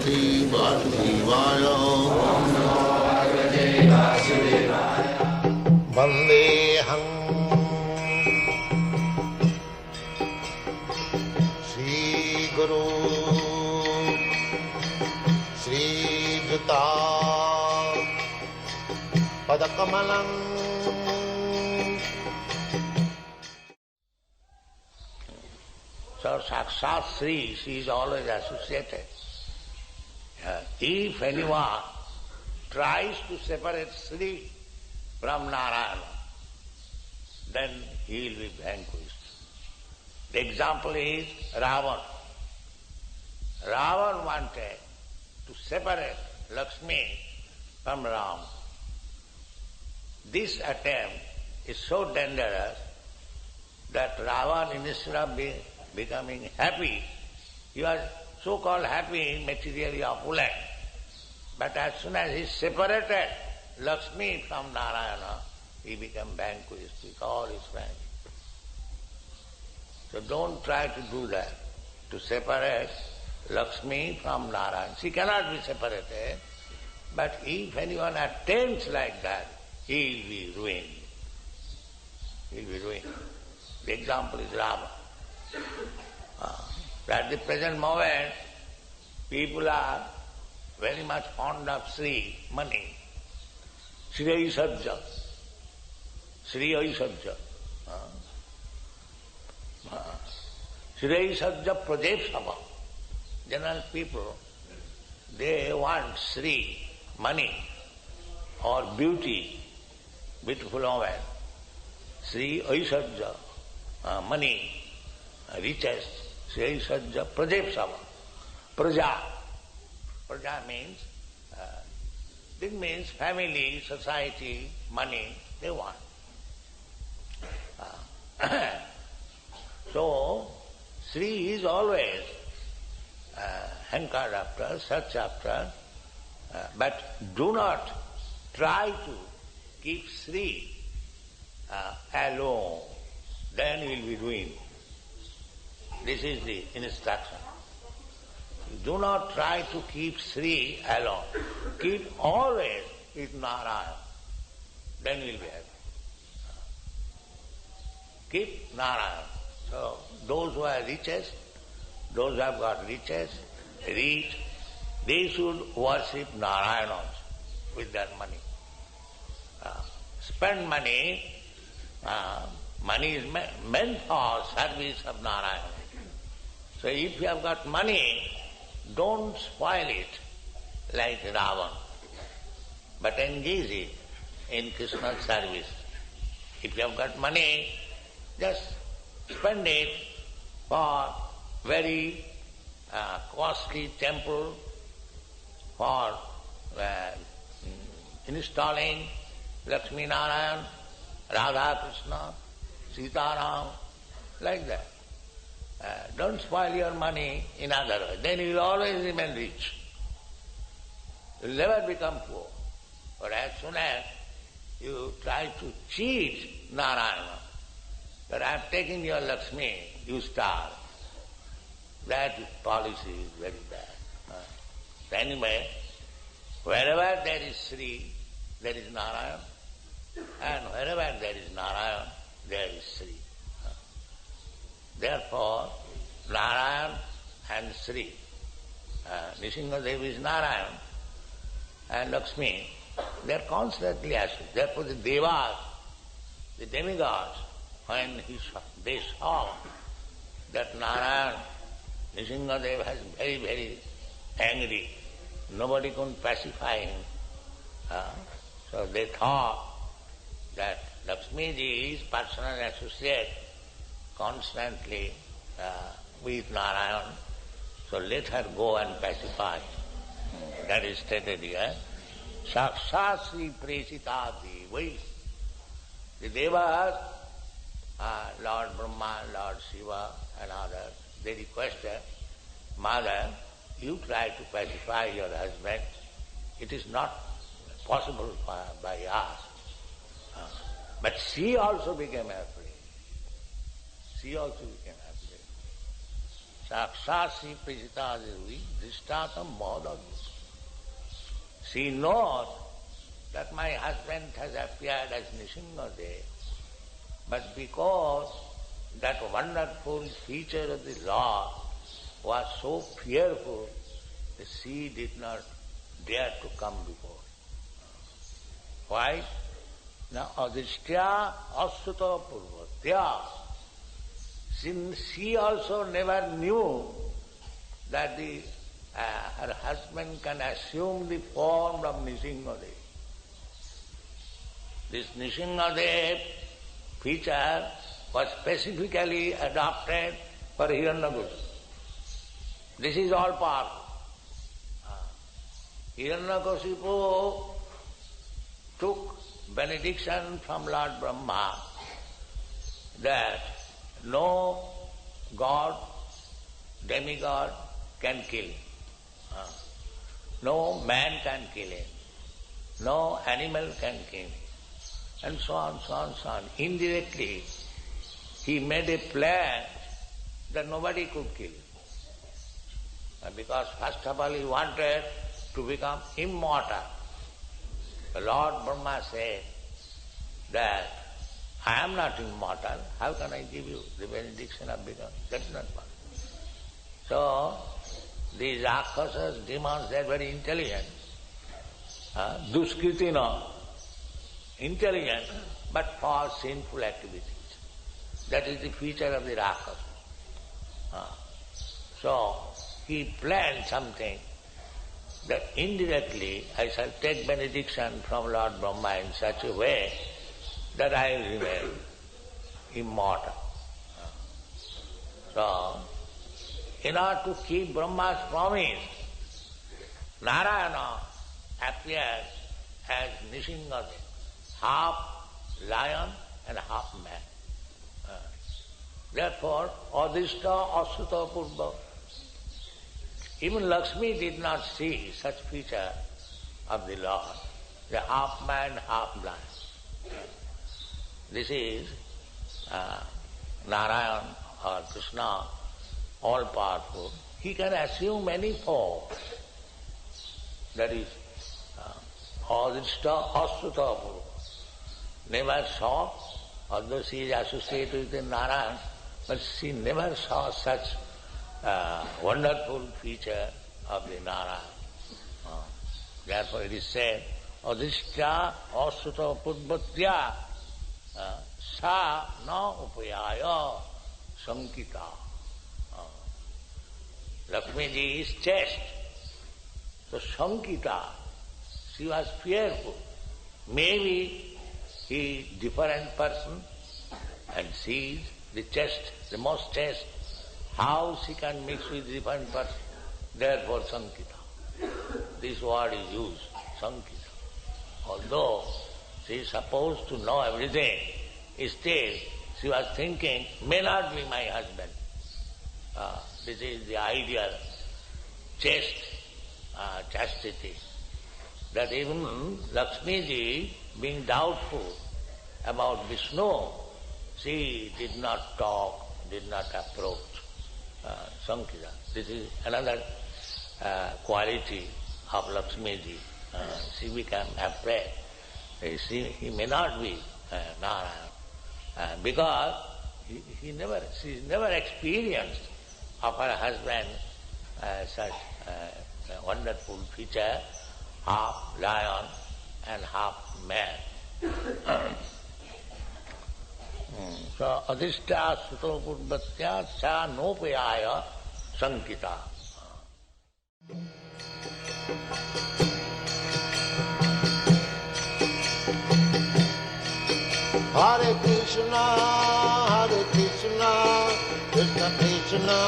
भगवते वासुदेवाय। वन्देऽहं श्रीगुरो श्रीयुता पदकमलं। So Sakshat Sri, she is always associated. If anyone tries to separate Sri from Narayana, then he will be vanquished. The example is Ravana. Ravana wanted to separate Lakshmi from Ram. This attempt is so dangerous that Ravana, instead of becoming happy, he was so-called happy, materially opulent. But as soon as he separated Lakshmi from Narayana, he became vanquished with all his friends. So don't try to do that, to separate Lakshmi from Narayana. She cannot be separated, but if anyone attempts like that, he will be ruined. He will be ruined. The example is Rama. At the present moment, people are very much fond of Sri, money. Sri Aisarja. Sri Aisarja. Sri Aisarja Prajepsava. General people, they want Sri, money, or beauty, beautiful woman. Sri Aisarja, money, riches. Sri Aisarja Prajepsava. Praja. Praja means, this means family, society, money, they want. So, Sri is always hankered after, search after, but do not try to keep Sri alone, then he will be ruined. This is the instruction. Do not try to keep Sri alone. Keep always with Narayana, then you will be happy. Keep Narayana. So, those who are richest, those who have got riches, rich, they should worship Narayana with their money. Spend money, money is meant for service of Narayana. So if you have got money, don't spoil it like Ravana, but engage it in Krishna's service. If you have got money, just spend it for very costly temple, for installing Lakshmi Narayan, Radha Krishna, Sita Ram, like that. Don't spoil your money in other way. Then you will always remain rich. You will never become poor. But as soon as you try to cheat Narayana, that I am taking your Lakshmi, you starve. That policy is very bad. Anyway, wherever there is Sri, there is Narayan. And wherever there is Narayan, there is Sri. Therefore, Narayan and Sri, Nrsimhadev is Narayan and Lakshmi, they are constantly associated. Therefore the Devas, the demigods, when they saw that Narayan, Nrsimhadev has very, very angry, nobody could pacify him. So they thought that Lakshmi ji is personal associate constantly with Narayan, so let her go and pacify. That is stated here. Sakshat Sri Presita Devai. The Devas, Lord Brahma, Lord Shiva and others, they requested, Mother, you try to pacify your husband. It is not possible by us. But she also became afraid. She also became afraid. Sakshasi Prajita Devi Drishtatam Mohdagya. She knows that my husband has appeared as Nrsimhadev, but because that wonderful feature of the Lord was so fearful that she did not dare to come before. Why? Now, Adhisthya Asuta Purvatya. Since she also never knew that her husband can assume the form of Nrsimhadev. This Nrsimhadev feature was specifically adopted for Hiranyakashipu. This is all powerful. Hiranyakashipu took benediction from Lord Brahma that no god, demigod can kill him. No man can kill him. No animal can kill him. And so on, so on, so on. Indirectly, he made a plan that nobody could kill him. Because first of all he wanted to become immortal. The Lord Brahma said that I am not immortal, how can I give you the benediction of becoming? That's not possible. So, these Rakshasas, demons, they are very intelligent. Duskritina, intelligent, but for sinful activities. That is the feature of the Rakshasa. So, he planned something that indirectly I shall take benediction from Lord Brahma in such a way that I will remain immortal. So, in order to keep Brahma's promise, Narayana appears as Nrsimhadev, half lion and half man. Therefore, Adhisthya Asuta Purva. Even Lakshmi did not see such feature of the Lord, the half man, half lion. This is Narayan or Krishna, all powerful. He can assume any form. That is Adhisthya Asuta Purva. Never saw, although she is associated with Narayan, but she never saw such wonderful feature of the Narayan. Therefore it is said, Adhisthya Asuta Purvatya sa na upayaya sankita. Lakshmiji is chaste. So sankita, she was fearful. Maybe he is different person and she is the chaste, the most chaste. How she can mix with different person? Therefore sankita. This word is used, sankita. Although she is supposed to know everything, still she was thinking, may not be my husband. This is the ideal chaste chastity. That even Lakshmiji, being doubtful about Vishnu, she did not talk, did not approach Sankita. This is another quality of Lakshmiji. She became afraid. He may not be Narayan because she never experienced of her husband such wonderful feature, half lion and half man. So Adhisthya Asuta Purvatya sa nopayaya sankita. Hare Krishna, Krishna Krishna